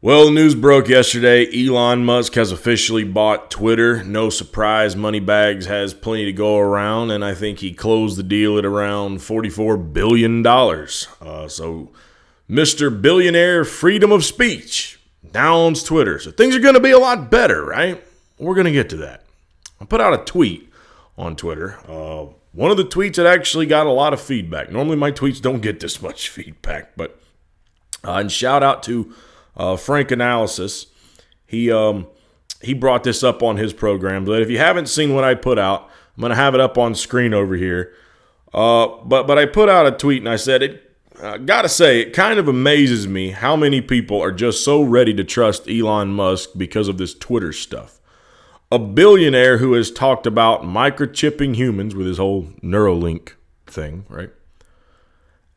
Well, the news broke yesterday. Elon Musk has officially bought Twitter. No surprise, Moneybags has plenty to go around, and I think he closed the deal at around $44 billion. So Mr. Billionaire Freedom of Speech now owns Twitter. So things are going to be a lot better, right? We're going to get to that. I put out a tweet on Twitter. One of the tweets that actually got a lot of feedback. Normally my tweets don't get this much feedback, but and shout out to Frank Analysis. He brought this up on his program. But if you haven't seen what I put out, I'm going to have it up on screen over here. But I put out a tweet and I said, gotta say, it kind of amazes me how many people are just so ready to trust Elon Musk because of this Twitter stuff. A billionaire who has talked about microchipping humans with his whole Neuralink thing, right?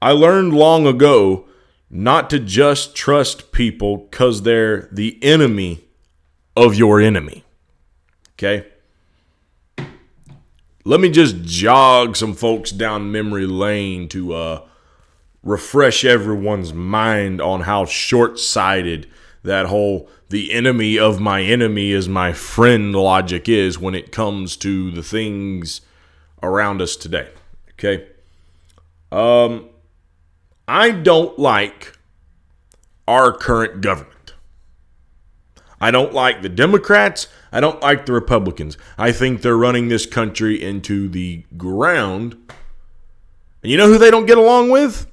I learned long ago not to just trust people because they're the enemy of your enemy. Okay? Let me just jog some folks down memory lane to refresh everyone's mind on how short-sighted that whole the enemy of my enemy is my friend logic is when it comes to the things around us today. Okay? I don't like our current government. I don't like the Democrats. I don't like the Republicans. I think they're running this country into the ground. And you know who they don't get along with?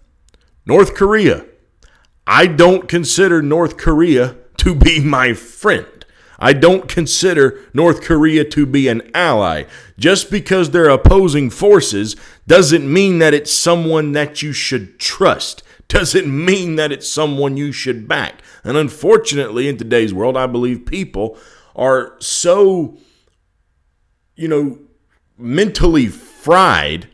North Korea. I don't consider North Korea to be my friend. I don't consider North Korea to be an ally. Just because they're opposing forces doesn't mean that it's someone that you should trust. Doesn't mean that it's someone you should back. And unfortunately, in today's world, I believe people are so, mentally fried.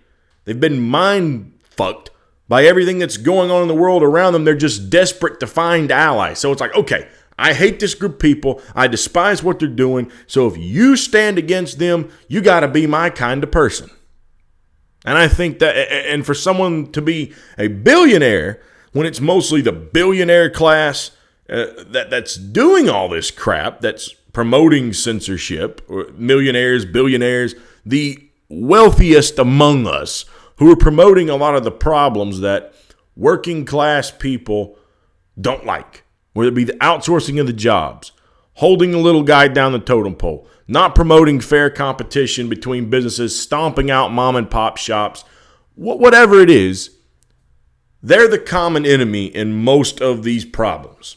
They've been mind fucked by everything that's going on in the world around them. They're just desperate to find allies. So it's like, okay, I hate this group of people. I despise what they're doing. So if you stand against them, you got to be my kind of person. And I think that, and for someone to be a billionaire, when it's mostly the billionaire class that's doing all this crap, that's promoting censorship, or millionaires, billionaires, the wealthiest among us, who are promoting a lot of the problems that working class people don't like. Whether it be the outsourcing of the jobs, holding the little guy down the totem pole, not promoting fair competition between businesses, stomping out mom and pop shops, whatever it is, they're the common enemy in most of these problems.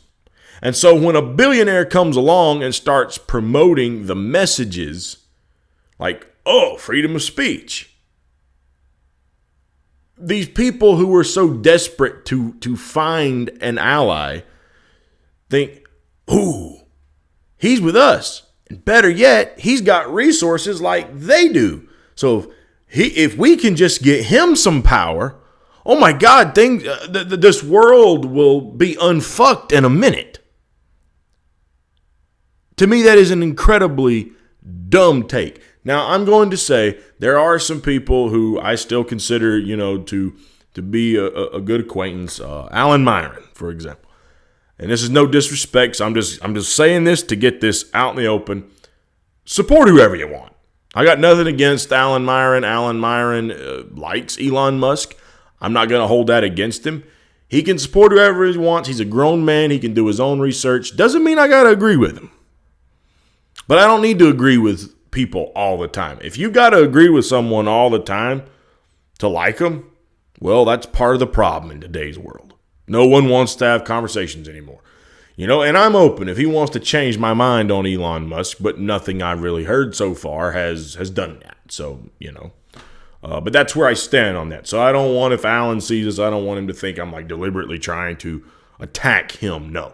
And so when a billionaire comes along and starts promoting the messages like, freedom of speech, these people who are so desperate to find an ally think, he's with us. And better yet, he's got resources like they do. So if we can just get him some power, oh my God, this world will be unfucked in a minute. To me, that is an incredibly dumb take. Now, I'm going to say there are some people who I still consider, to be a good acquaintance. Alan Myron, for example. And this is no disrespect, so I'm just saying this to get this out in the open. Support whoever you want. I got nothing against Alan Myron. Alan Myron likes Elon Musk. I'm not going to hold that against him. He can support whoever he wants. He's a grown man. He can do his own research. Doesn't mean I got to agree with him. But I don't need to agree with people all the time. If you got to agree with someone all the time to like them, well, that's part of the problem in today's world. No one wants to have conversations anymore. And I'm open if he wants to change my mind on Elon Musk, but nothing I've really heard so far has done that. So, but that's where I stand on that. So I don't want, if Alan sees this, I don't want him to think I'm deliberately trying to attack him. No.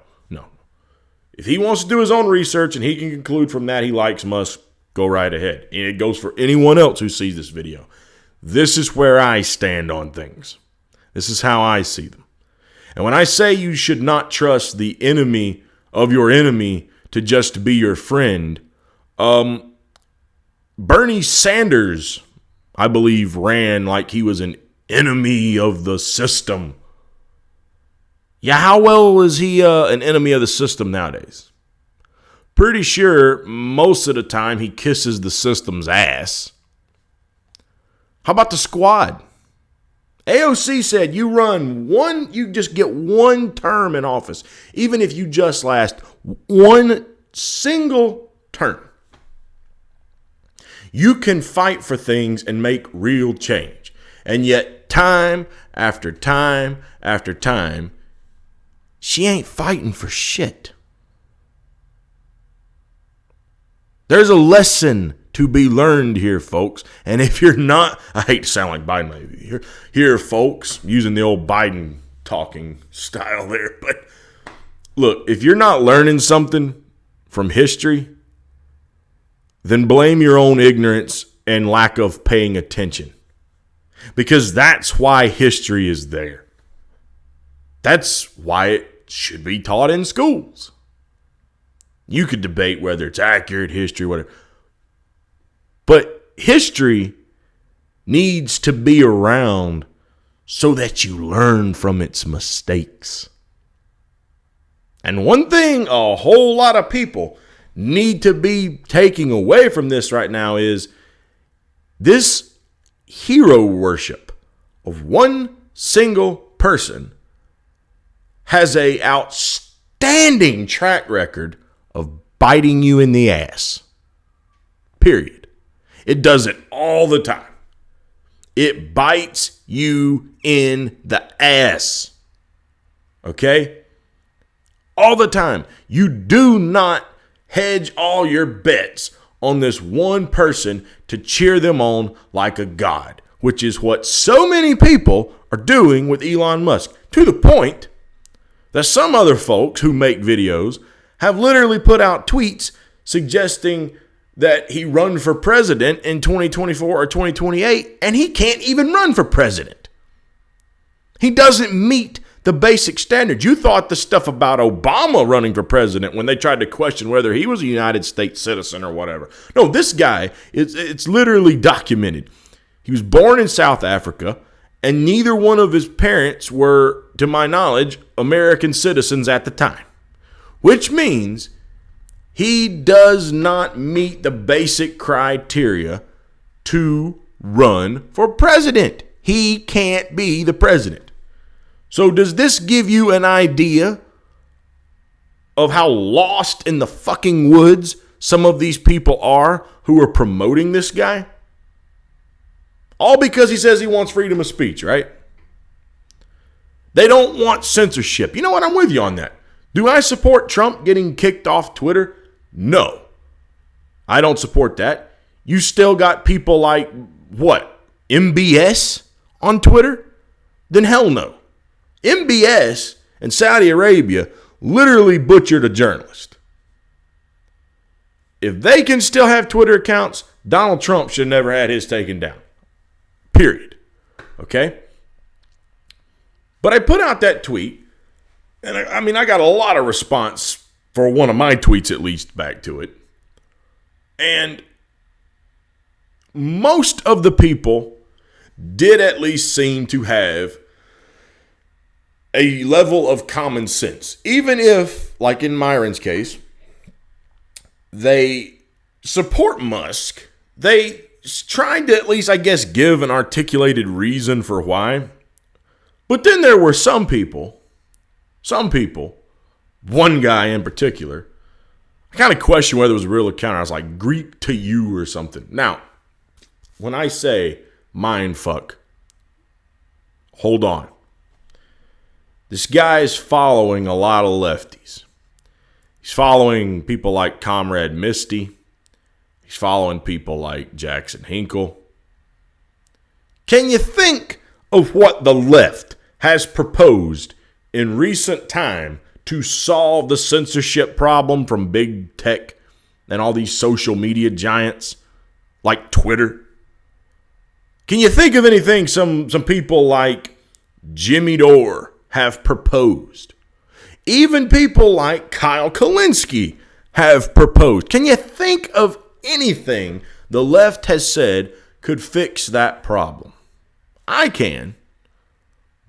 If he wants to do his own research and he can conclude from that he likes Musk, go right ahead. And it goes for anyone else who sees this video. This is where I stand on things. This is how I see them. And when I say you should not trust the enemy of your enemy to just be your friend, Bernie Sanders, I believe, ran like he was an enemy of the system. Yeah, how well is he an enemy of the system nowadays? Pretty sure most of the time he kisses the system's ass. How about the squad? AOC said you just get one term in office, even if you just last one single term. You can fight for things and make real change. And yet, time after time after time, she ain't fighting for shit. There's a lesson to be learned here, folks. And if you're not, I hate to sound like Biden maybe. Here, folks, using the old Biden talking style there. But look, if you're not learning something from history, then blame your own ignorance and lack of paying attention. Because that's why history is there. That's why it should be taught in schools. You could debate whether it's accurate history, whatever. But history needs to be around so that you learn from its mistakes. And one thing a whole lot of people need to be taking away from this right now is this hero worship of one single person has a outstanding track record of biting you in the ass. Period. It does it all the time. It bites you in the ass. Okay? All the time. You do not hedge all your bets on this one person to cheer them on like a god, which is what so many people are doing with Elon Musk, to the point that some other folks who make videos have literally put out tweets suggesting that he run for president in 2024 or 2028, and he can't even run for president. He doesn't meet the basic standards. You thought the stuff about Obama running for president when they tried to question whether he was a United States citizen or whatever. No, this guy, it's literally documented. He was born in South Africa, and neither one of his parents were, to my knowledge, American citizens at the time. Which means he does not meet the basic criteria to run for president. He can't be the president. So does this give you an idea of how lost in the fucking woods some of these people are who are promoting this guy? All because he says he wants freedom of speech, right? They don't want censorship. You know what? I'm with you on that. Do I support Trump getting kicked off Twitter? No. I don't support that. You still got people like, what, MBS on Twitter? Then hell no. MBS and Saudi Arabia literally butchered a journalist. If they can still have Twitter accounts, Donald Trump should never had his taken down. Period. Okay? But I put out that tweet, and I got a lot of response for one of my tweets, at least, back to it. And most of the people did at least seem to have a level of common sense. Even if, like in Myron's case, they support Musk, they tried to at least, I guess, give an articulated reason for why. But then there were some people, one guy in particular, I kind of questioned whether it was a real account. I was like, Greek to you or something. Now, when I say mind fuck, hold on. This guy is following a lot of lefties. He's following people like Comrade Misty. He's following people like Jackson Hinkle. Can you think of what the left has proposed in recent time to solve the censorship problem from big tech and all these social media giants like Twitter? Can you think of anything some people like Jimmy Dore have proposed? Even people like Kyle Kalinske have proposed. Can you think of anything the left has said could fix that problem? I can.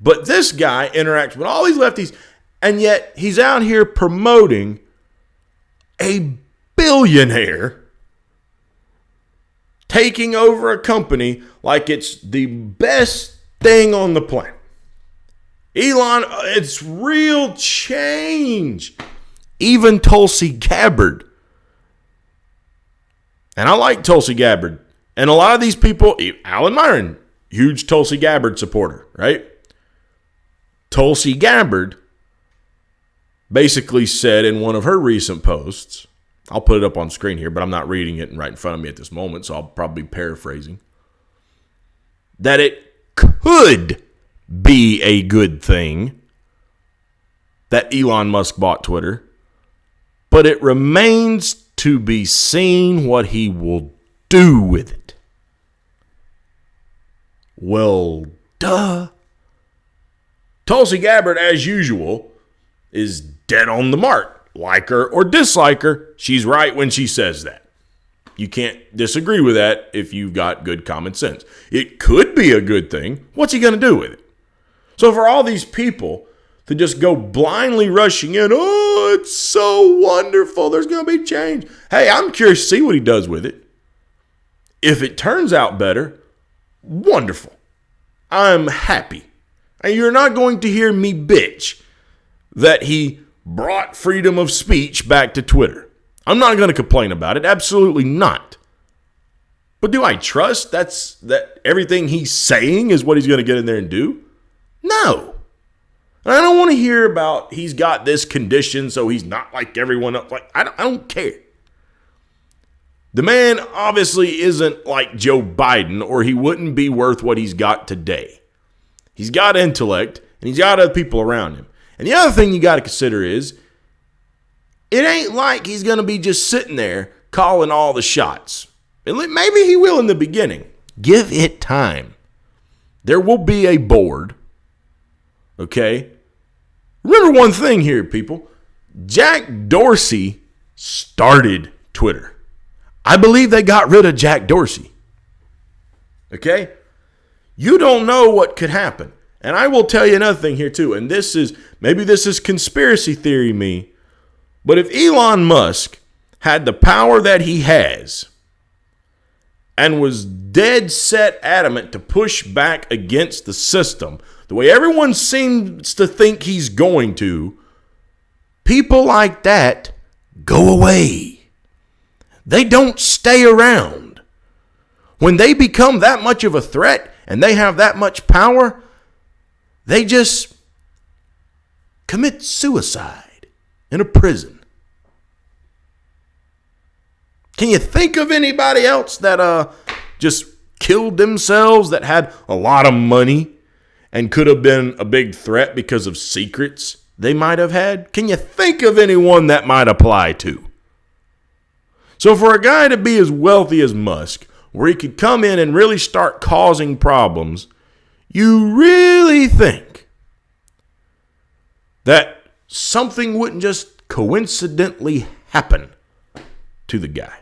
But this guy interacts with all these lefties And yet he's out here promoting a billionaire taking over a company like it's the best thing on the planet. Elon, it's real change. Even Tulsi Gabbard. And I like Tulsi Gabbard. And a lot of these people, Alan Myron, huge Tulsi Gabbard supporter, right? Tulsi Gabbard basically said in one of her recent posts, I'll put it up on screen here, but I'm not reading it right in front of me at this moment, so I'll probably be paraphrasing, that it could be a good thing that Elon Musk bought Twitter, but it remains to be seen what he will do with it. Well, duh. Tulsi Gabbard, as usual, is dead on the mark. Like her or dislike her, she's right when she says that. You can't disagree with that if you've got good common sense. It could be a good thing. What's he going to do with it? So for all these people to just go blindly rushing in, oh, it's so wonderful, there's going to be change. Hey, I'm curious to see what he does with it. If it turns out better, wonderful. I'm happy. And you're not going to hear me bitch that he brought freedom of speech back to Twitter. I'm not going to complain about it. Absolutely not. But do I trust that everything he's saying is what he's going to get in there and do? No. And I don't want to hear about he's got this condition so he's not like everyone else. Like I don't care. The man obviously isn't like Joe Biden, or he wouldn't be worth what he's got today. He's got intellect, and he's got other people around him. And the other thing you got to consider is, it ain't like he's going to be just sitting there calling all the shots. And maybe he will in the beginning. Give it time. There will be a board. Okay? Remember one thing here, people. Jack Dorsey started Twitter. I believe they got rid of Jack Dorsey. Okay? You don't know what could happen. And I will tell you another thing here too, and this is conspiracy theory me, but if Elon Musk had the power that he has and was dead set adamant to push back against the system, the way everyone seems to think he's going to, people like that go away. They don't stay around. When they become that much of a threat and they have that much power, they just commit suicide in a prison. Can you think of anybody else that just killed themselves that had a lot of money and could have been a big threat because of secrets they might have had? Can you think of anyone that might apply to? So for a guy to be as wealthy as Musk, where he could come in and really start causing problems, you really think that something wouldn't just coincidentally happen to the guy?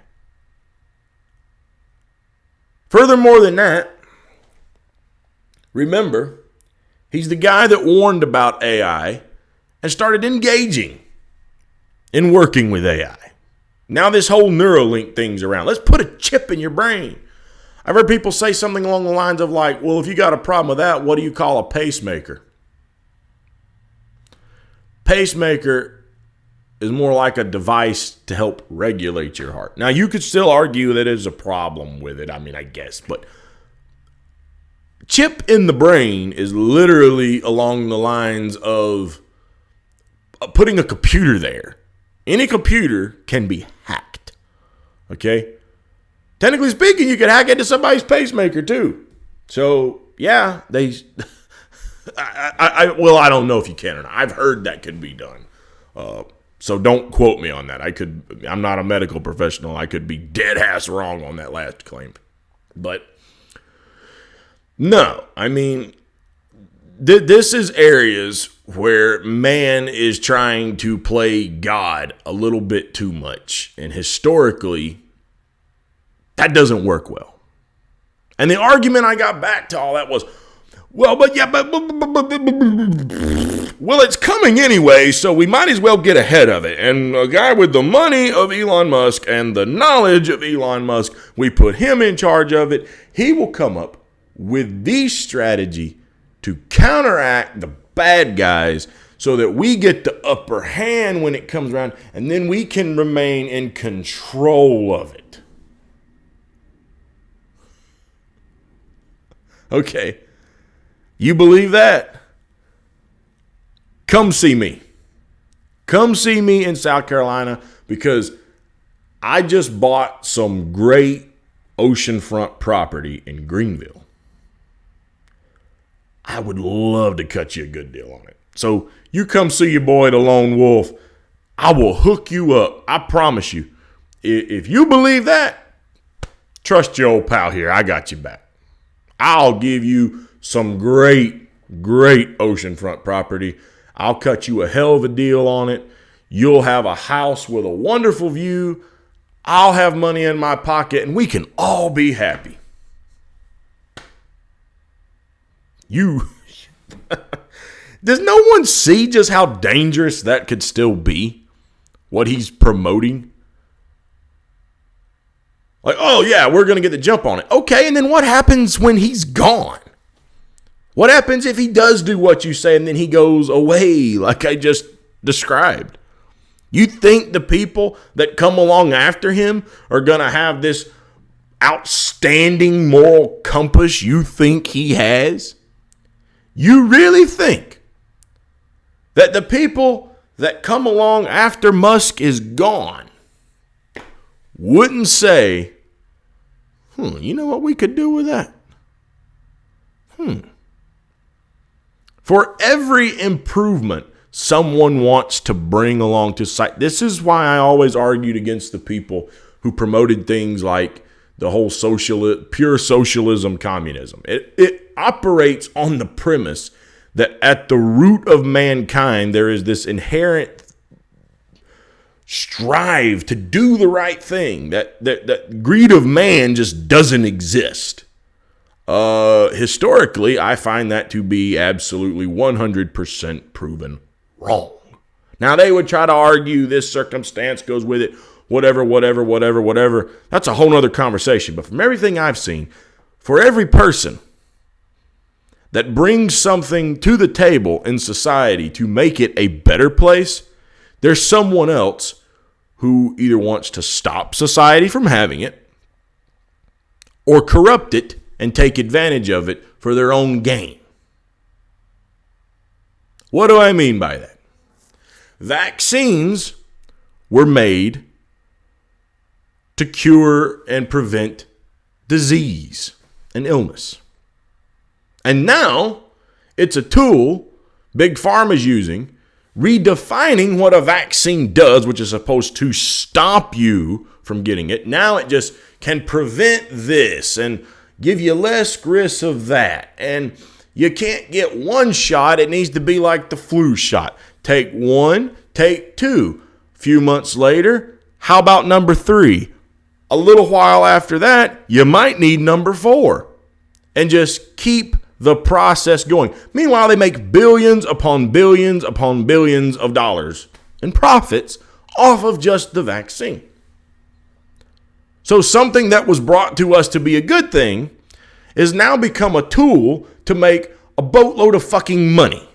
Furthermore than that, remember, he's the guy that warned about AI and started engaging in working with AI. Now this whole Neuralink thing's around. Let's put a chip in your brain. I've heard people say something along the lines of like, well, if you got a problem with that, what do you call a pacemaker? Pacemaker is more like a device to help regulate your heart. Now, you could still argue that there's a problem with it. I mean, I guess. But chip in the brain is literally along the lines of putting a computer there. Any computer can be hacked. Okay? Technically speaking, you could hack into somebody's pacemaker too. So, yeah, I don't know if you can or not. I've heard that could be done. So don't quote me on that. I'm not a medical professional. I could be dead ass wrong on that last claim. But no, I mean, this is areas where man is trying to play God a little bit too much. And historically, that doesn't work well. And the argument I got back to all that was, Well, but yeah, well, it's coming anyway, so we might as well get ahead of it. And a guy with the money of Elon Musk and the knowledge of Elon Musk, we put him in charge of it. He will come up with the strategy to counteract the bad guys so that we get the upper hand when it comes around, and then we can remain in control of it. Okay. You believe that? Come see me. Come see me in South Carolina, because I just bought some great oceanfront property in Greenville. I would love to cut you a good deal on it. So you come see your boy, the Lone Wolf. I will hook you up. I promise you. If you believe that, trust your old pal here. I got you back. I'll give you some great oceanfront property. I'll cut you a hell of a deal on it. You'll have a house with a wonderful view. I'll have money in my pocket, and we can all be happy. Does no one see just how dangerous that could still be? What he's promoting? Like, oh yeah, we're going to get the jump on it. Okay, and then what happens when he's gone? What happens if he does do what you say and then he goes away like I just described? You think the people that come along after him are going to have this outstanding moral compass you think he has? You really think that the people that come along after Musk is gone wouldn't say, you know what we could do with that? For every improvement someone wants to bring along to society, this is why I always argued against the people who promoted things like the whole pure socialism, communism. It operates on the premise that at the root of mankind, there is this inherent strive to do the right thing. That greed of man just doesn't exist. Historically, I find that to be absolutely 100% proven wrong. Now, they would try to argue this circumstance goes with it, whatever. That's a whole nother conversation. But from everything I've seen, for every person that brings something to the table in society to make it a better place, there's someone else who either wants to stop society from having it or corrupt it and take advantage of it for their own gain. What do I mean by that? Vaccines were made to cure and prevent disease and illness. And now it's a tool Big Pharma's using, redefining what a vaccine does, which is supposed to stop you from getting it. Now it just can prevent this and give you less risk of that. And you can't get one shot. It needs to be like the flu shot. Take one, take two. A few months later, how about number 3? A little while after that, you might need number 4. And just keep the process going. Meanwhile, they make billions upon billions upon billions of dollars in profits off of just the vaccine. So something that was brought to us to be a good thing is now become a tool to make a boatload of fucking money.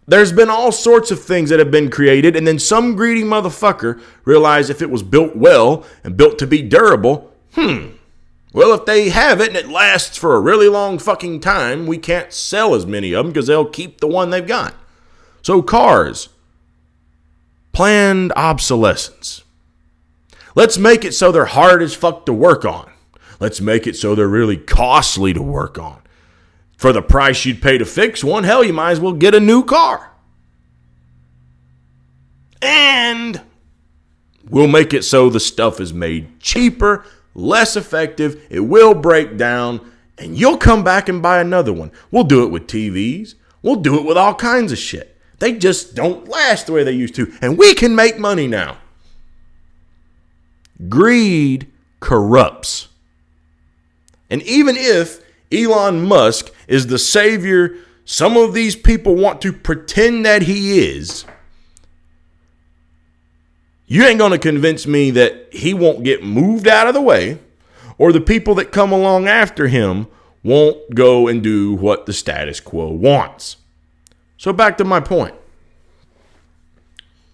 There's been all sorts of things that have been created, and then some greedy motherfucker realized if it was built well and built to be durable, well, if they have it and it lasts for a really long fucking time, we can't sell as many of them because they'll keep the one they've got. So cars, planned obsolescence. Let's make it so they're hard as fuck to work on. Let's make it so they're really costly to work on. For the price you'd pay to fix one, hell, you might as well get a new car. And we'll make it so the stuff is made cheaper, less effective, it will break down, and you'll come back and buy another one. We'll do it with TVs. We'll do it with all kinds of shit. They just don't last the way they used to, and we can make money now. Greed corrupts. And even if Elon Musk is the savior some of these people want to pretend that he is, you ain't going to convince me that he won't get moved out of the way, or the people that come along after him won't go and do what the status quo wants. So back to my point.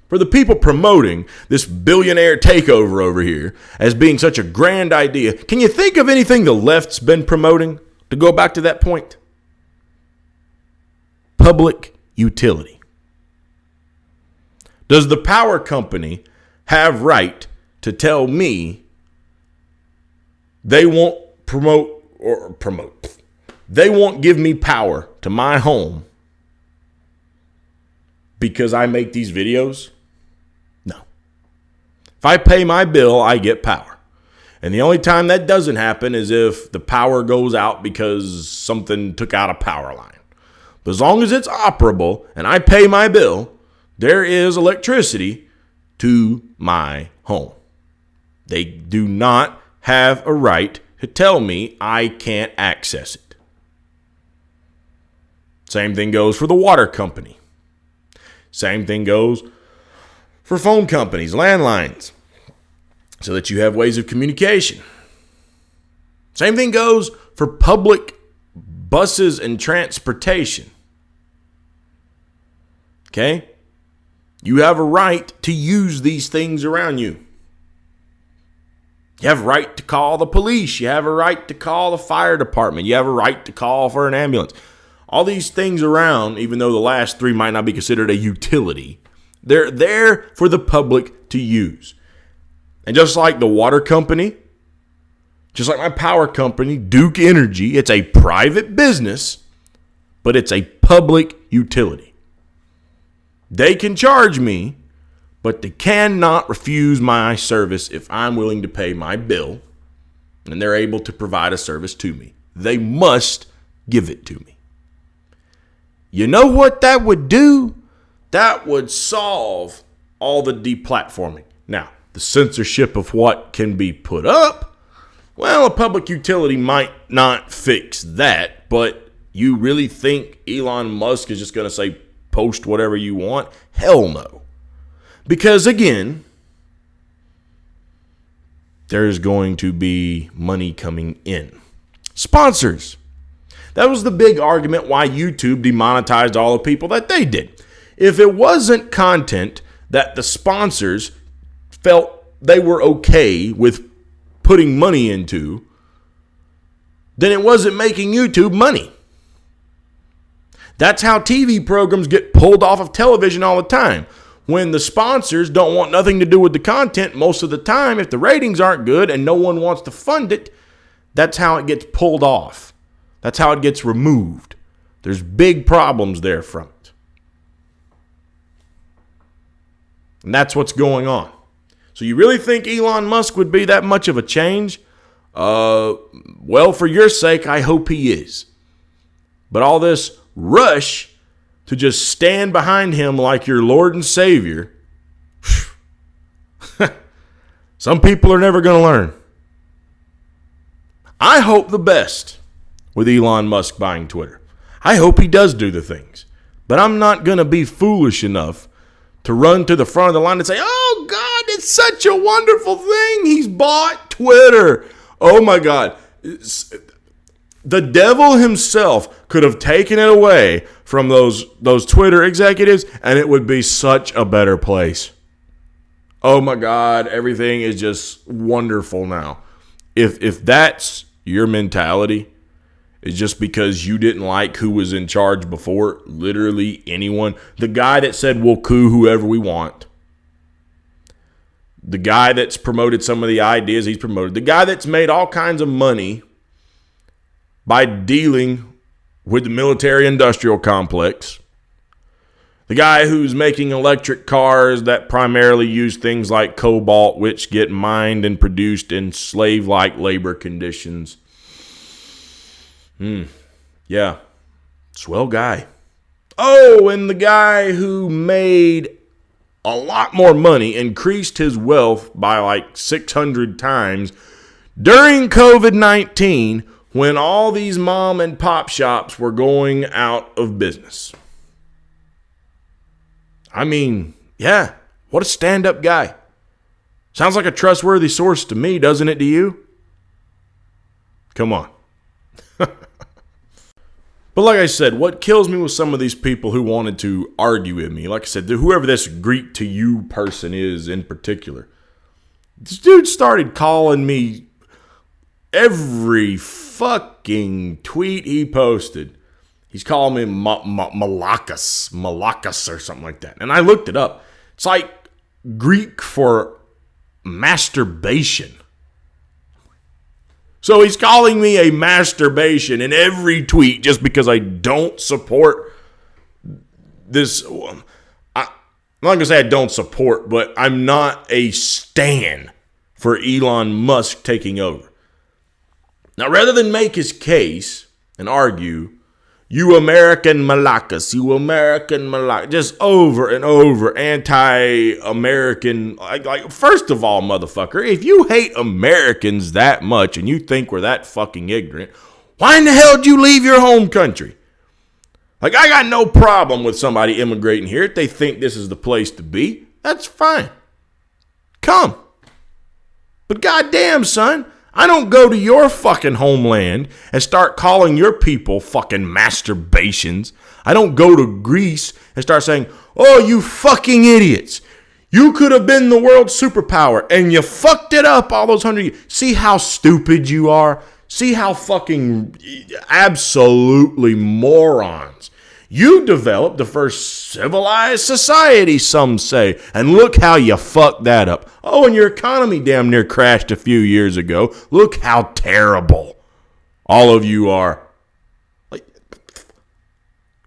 For the people promoting this billionaire takeover over here as being such a grand idea, can you think of anything the left's been promoting? To go back to that point. Public utility. Does the power company have right to tell me they won't they won't give me power to my home because I make these videos? No. If I pay my bill, I get power. And the only time that doesn't happen is if the power goes out because something took out a power line. But as long as it's operable and I pay my bill, there is electricity to my home. They do not have a right to tell me I can't access it. Same thing goes for the water company. Same thing goes for phone companies, landlines, so that you have ways of communication. Same thing goes for public buses and transportation. Okay? You have a right to use these things around you. You have a right to call the police. You have a right to call the fire department. You have a right to call for an ambulance. All these things around, even though the last three might not be considered a utility, they're there for the public to use. And just like the water company, just like my power company, Duke Energy, it's a private business, but it's a public utility. They can charge me, but they cannot refuse my service if I'm willing to pay my bill and they're able to provide a service to me. They must give it to me. You know what that would do? That would solve all the deplatforming. Now, the censorship of what can be put up, well, a public utility might not fix that, but you really think Elon Musk is just going to say, post whatever you want? Hell no. Because again, there's going to be money coming in. Sponsors. That was the big argument why YouTube demonetized all the people that they did. If it wasn't content that the sponsors felt they were okay with putting money into, then it wasn't making YouTube money. That's how TV programs get pulled off of television all the time. When the sponsors don't want nothing to do with the content, most of the time, if the ratings aren't good and no one wants to fund it, that's how it gets pulled off. That's how it gets removed. There's big problems there from it. And that's what's going on. So you really think Elon Musk would be that much of a change? Well, for your sake, I hope he is. But all this rush to just stand behind him like your Lord and Savior, some people are never going to learn. I hope the best with Elon Musk buying Twitter. I hope he does do the things. But I'm not going to be foolish enough to run to the front of the line and say, oh, God, it's such a wonderful thing. He's bought Twitter. Oh, my God. The devil himself could have taken it away from those Twitter executives, and it would be such a better place. Oh, my God. Everything is just wonderful now. If that's your mentality, it's just because you didn't like who was in charge before, literally anyone. The guy that said we'll coup whoever we want. The guy that's promoted some of the ideas he's promoted. The guy that's made all kinds of money by dealing with the military-industrial complex. The guy who's making electric cars that primarily use things like cobalt, which get mined and produced in slave-like labor conditions. Yeah. Swell guy. Oh, and the guy who made a lot more money, increased his wealth by like 600 times during COVID-19 when all these mom and pop shops were going out of business. I mean, yeah, what a stand-up guy. Sounds like a trustworthy source to me, doesn't it to you? Come on. But like I said, what kills me with some of these people who wanted to argue with me, like I said, whoever this Greek to you person is in particular, this dude started calling me every fucking tweet he posted. He's calling me Malakas or something like that. And I looked it up. It's like Greek for masturbation. So he's calling me a masturbation in every tweet just because I don't support this. I'm not going to say I don't support, but I'm not a stan for Elon Musk taking over. Now, rather than make his case and argue, you American Malakas, just over and over, anti-American. Like, first of all, motherfucker, if you hate Americans that much and you think we're that fucking ignorant, why in the hell did you leave your home country? Like, I got no problem with somebody immigrating here. If they think this is the place to be, that's fine. Come. But goddamn, son, I don't go to your fucking homeland and start calling your people fucking masturbations. I don't go to Greece and start saying, oh, you fucking idiots. You could have been the world superpower and you fucked it up all those 100 years. See how stupid you are? See how fucking absolutely morons. You developed the first civilized society, some say, and look how you fucked that up. Oh, and your economy damn near crashed a few years ago. Look how terrible all of you are. Like,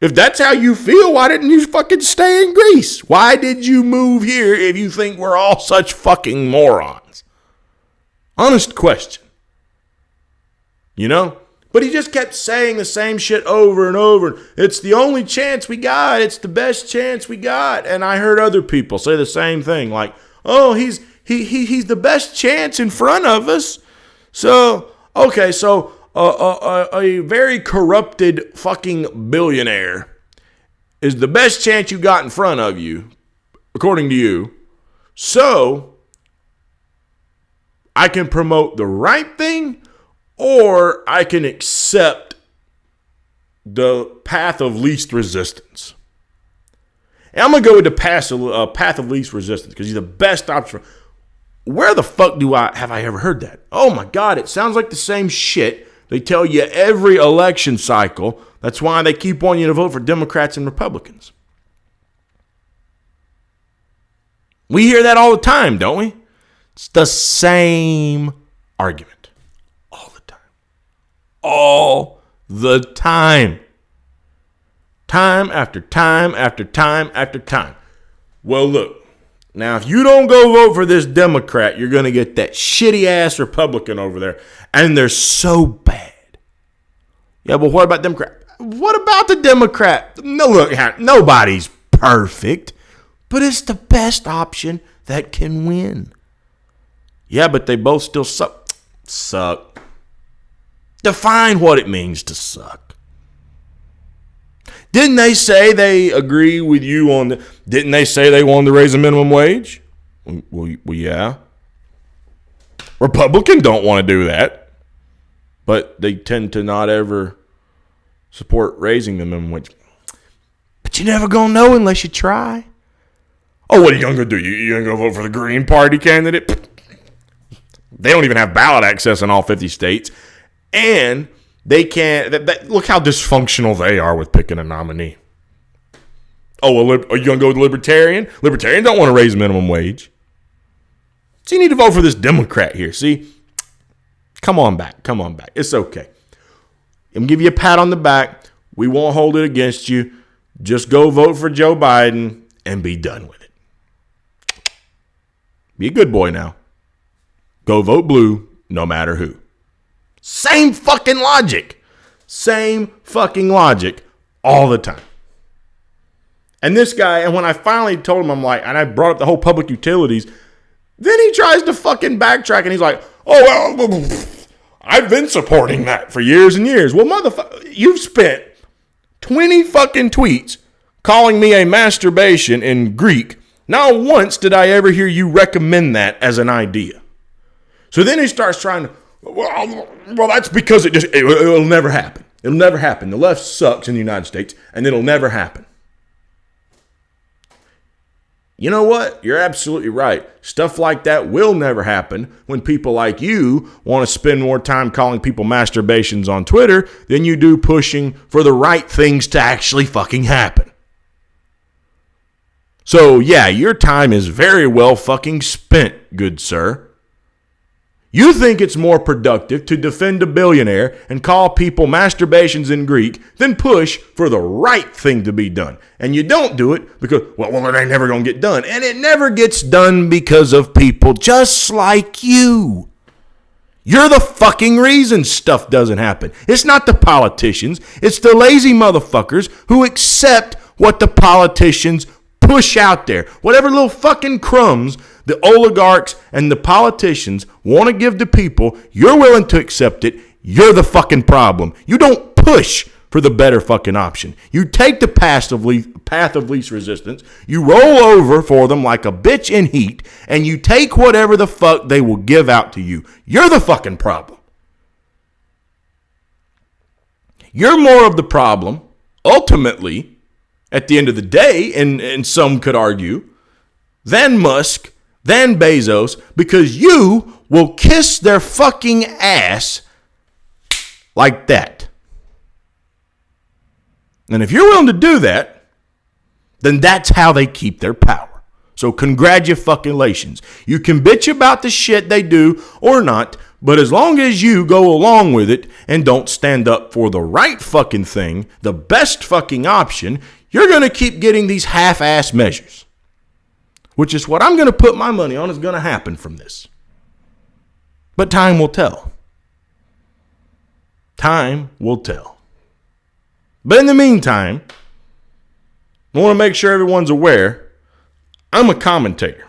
if that's how you feel, why didn't you fucking stay in Greece? Why did you move here if you think we're all such fucking morons? Honest question. You know? But he just kept saying the same shit over and over. It's the only chance we got. It's the best chance we got. And I heard other people say the same thing. Like, oh, he's the best chance in front of us. So, okay, so a very corrupted fucking billionaire is the best chance you got in front of you, according to you. So, I can promote the right thing, or I can accept the path of least resistance. And I'm going to go with the path of least resistance because he's the best option. Where the fuck have I ever heard that? Oh my God, it sounds like the same shit they tell you every election cycle. That's why they keep wanting you to vote for Democrats and Republicans. We hear that all the time, don't we? It's the same argument. All the time. Time after time after time after time. Well, look. Now, if you don't go vote for this Democrat, you're going to get that shitty-ass Republican over there. And they're so bad. Yeah, but what about Democrat? What about the Democrat? No, look, nobody's perfect. But it's the best option that can win. Yeah, but they both still suck. Suck. Define what it means to suck. Didn't they say they agree with you on didn't they say they wanted to raise the minimum wage? Well, yeah. Republicans don't want to do that. But they tend to not ever support raising the minimum wage. But you're never going to know unless you try. Oh, what are you going to do? You going to go vote for the Green Party candidate? They don't even have ballot access in all 50 states. And they can't, look how dysfunctional they are with picking a nominee. Oh, well, are you going to go with Libertarian? Libertarians don't want to raise minimum wage. So you need to vote for this Democrat here, see? Come on back. It's okay. I'm going to give you a pat on the back. We won't hold it against you. Just go vote for Joe Biden and be done with it. Be a good boy now. Go vote blue no matter who. Same fucking logic all the time. And this guy, and when I finally told him, I'm like, and I brought up the whole public utilities, then he tries to fucking backtrack and he's like, oh, well, I've been supporting that for years and years. Well, motherfucker, you've spent 20 fucking tweets calling me a masturbation in Greek. Not once did I ever hear you recommend that as an idea. So then he starts trying to, well, that's because it'll never happen. It'll never happen. The left sucks in the United States, and it'll never happen. You know what? You're absolutely right. Stuff like that will never happen when people like you want to spend more time calling people masturbations on Twitter than you do pushing for the right things to actually fucking happen. So, yeah, your time is very well fucking spent, good sir. You think it's more productive to defend a billionaire and call people masturbations in Greek than push for the right thing to be done. And you don't do it because, well, it ain't never going to get done. And it never gets done because of people just like you. You're the fucking reason stuff doesn't happen. It's not the politicians. It's the lazy motherfuckers who accept what the politicians push out there. Whatever little fucking crumbs the oligarchs and the politicians want to give to people, you're willing to accept it. You're the fucking problem. You don't push for the better fucking option. You take the path of least resistance. You roll over for them like a bitch in heat, and you take whatever the fuck they will give out to you. You're the fucking problem. You're more of the problem, ultimately, at the end of the day, and some could argue, than Musk, than Bezos, because you will kiss their fucking ass like that. And if you're willing to do that, then that's how they keep their power. So congratulations. You can bitch about the shit they do or not, but as long as you go along with it and don't stand up for the right fucking thing, the best fucking option, you're going to keep getting these half-ass measures. Which is what I'm going to put my money on is going to happen from this. But time will tell. Time will tell. But in the meantime, I want to make sure everyone's aware, I'm a commentator.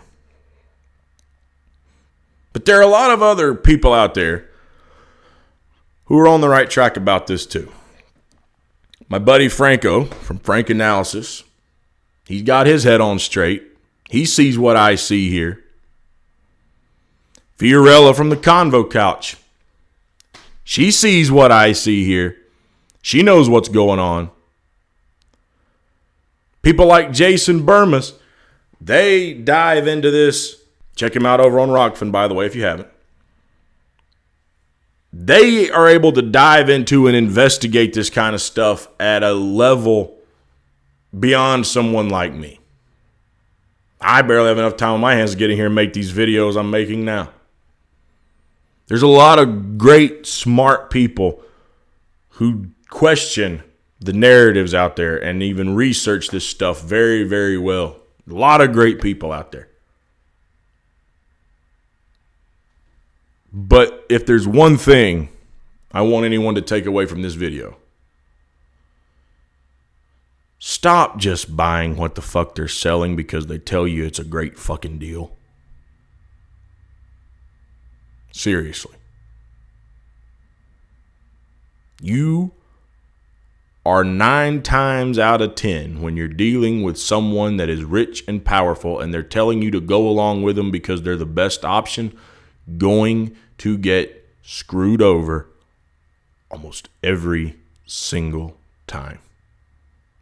But there are a lot of other people out there who are on the right track about this too. My buddy Franco from Frank Analysis, he's got his head on straight. He sees what I see here. Fiorella from the Convo Couch. She sees what I see here. She knows what's going on. People like Jason Burmas, they dive into this. Check him out over on Rockfin, by the way, if you haven't. They are able to dive into and investigate this kind of stuff at a level beyond someone like me. I barely have enough time on my hands to get in here and make these videos I'm making now. There's a lot of great, smart people who question the narratives out there and even research this stuff very, very well. A lot of great people out there. But if there's one thing I want anyone to take away from this video, stop just buying what the fuck they're selling because they tell you it's a great fucking deal. Seriously. You are 9 times out of 10 when you're dealing with someone that is rich and powerful and they're telling you to go along with them because they're the best option, going to get screwed over almost every single time.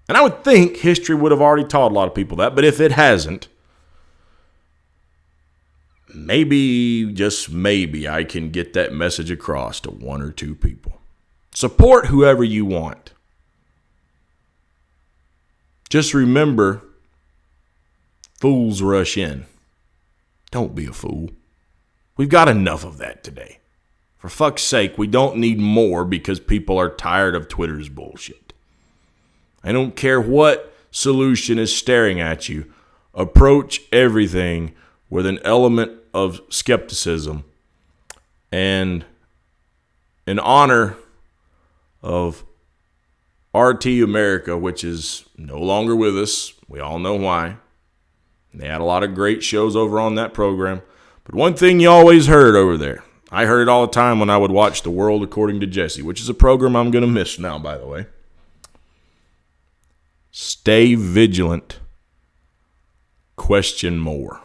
And I would think history would have already taught a lot of people that, but if it hasn't, maybe, just maybe, I can get that message across to 1 or 2 people. Support whoever you want. Just remember, fools rush in. Don't be a fool. We've got enough of that today. For fuck's sake, we don't need more because people are tired of Twitter's bullshit. I don't care what solution is staring at you. Approach everything with an element of skepticism and in honor of RT America, which is no longer with us. We all know why. They had a lot of great shows over on that program. But one thing you always heard over there, I heard it all the time when I would watch The World According to Jesse, which is a program I'm going to miss now, by the way. Stay vigilant. Question more.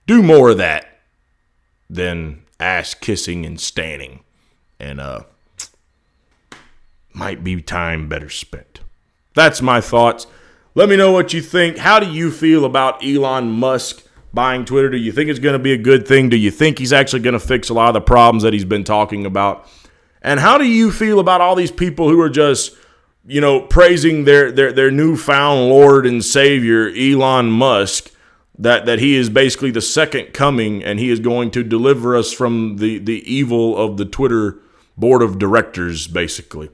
Do more of that than ass kissing and standing. And might be time better spent. That's my thoughts. Let me know what you think. How do you feel about Elon Musk buying Twitter? Do you think it's going to be a good thing? Do you think he's actually going to fix a lot of the problems that he's been talking about? And how do you feel about all these people who are just, praising their newfound Lord and Savior, Elon Musk, that he is basically the second coming and he is going to deliver us from the evil of the Twitter board of directors, basically.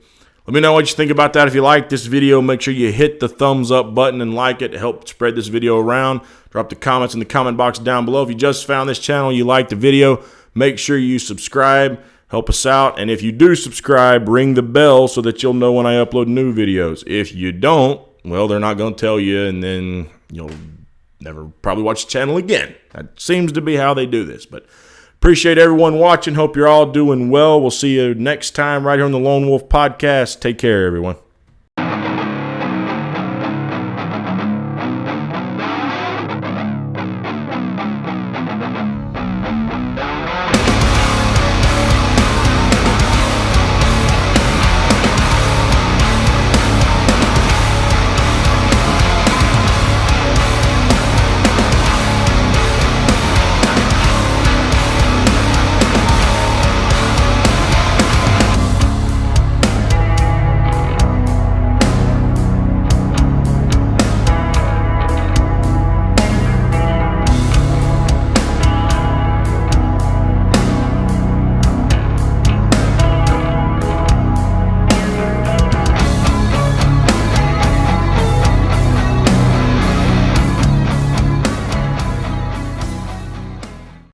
Let me know what you think about that. If you like this video, make sure you hit the thumbs up button and like it to help spread this video around. Drop the comments in the comment box down below. If you just found this channel, you like the video, make sure you subscribe. Help us out. And if you do subscribe, ring the bell so that you'll know when I upload new videos. If you don't, well, they're not going to tell you, and then you'll never probably watch the channel again. That seems to be how they do this. But appreciate everyone watching. Hope you're all doing well. We'll see you next time right here on the Lone Wolf Podcast. Take care, everyone.